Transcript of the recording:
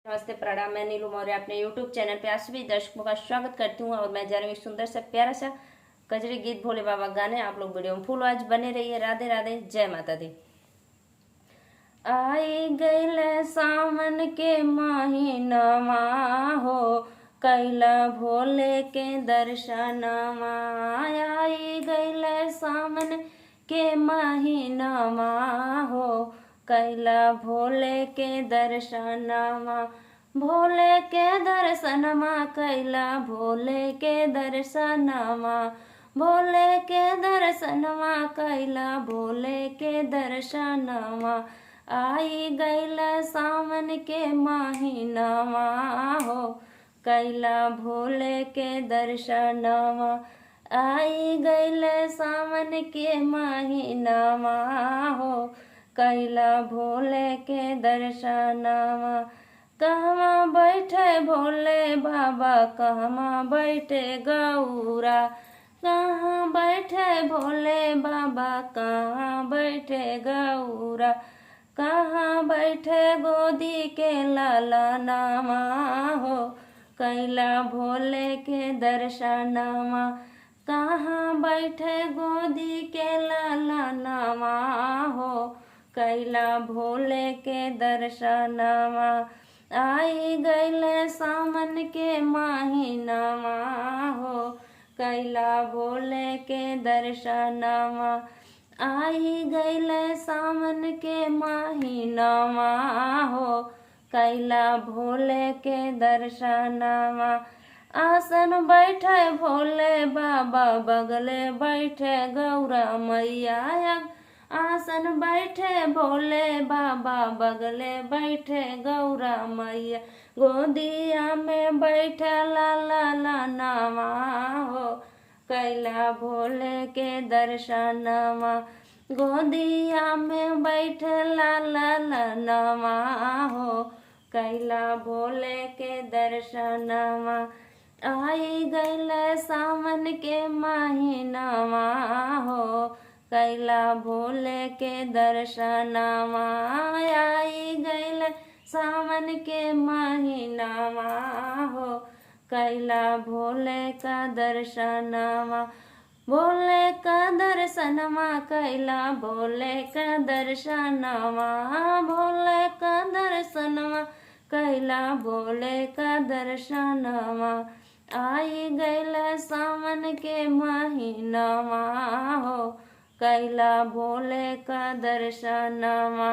नमस्ते, प्रणाम। मैं नीलू मौर्य अपने YouTube चैनल पे आप सभी दर्शकों का स्वागत करती हूँ और मैं जा रही हूँ सुंदर सा प्यारा सा कजरी गीत भोले बाबा गाने। आप लोग वीडियो में फुल आज बने रहिए। राधे राधे, जय माता दी। आई गईल सावन के महीनमा हो, कैला भोले के दर्शनमा। आई गईल सावन के महीनमा हो, कैला भोले के दर्शनमा। भोले के दर्शनमा कैला, भोले के दर्शनमा। भोले के दर्शनमा कैला, भोले के दर्शनमा। आई गईल सावन के महीनमा हो, कैला भोले के दर्शनमा। आई गईल सावन के महीनमा हो, कैला भोले के दर्शनमा। कहवा बैठे भोले बाबा, कहवा बैठे गौरा। कहाँ बैठे भोले बाबा, कहाँ बैठे गौरा। कहाँ बैठे गोदी के लाला नामा हो, कैला भोले के दर्शनमा। कहाँ बैठे गोदी के लाला नामा हो, कैला भोले के दर्शनमा। आई गईल सावन के महीनमा हो, कैला भोले के दर्शनमा। आई गईल सावन के महीनमा हो, कैला भोले के दर्शनमा। आसन बैठे भोले बाबा, बगले बैठे गौरा मैया। आसन बैठे भोले बाबा, बगले बैठे गौरा मैया। गोदिया में बैठे लाला नामा हो, कैला भोले के दर्शनमा। गोदिया में बैठे लाला नामा हो, कैला भोले के दर्शनमा। आई गईल सावन के महीनमा हो, कैला भोले के दर्शनमा। आई गईल सावन के महीनमा हो, कैला भोले का दर्शनमा। भोले का दर्शनमा कैला, भोले का दर्शनमा। भोले का दर्शनमा कैला, भोले का दर्शनमा। आई गईल सावन के महीनमा हो, कैला भोले का दर्शनमा।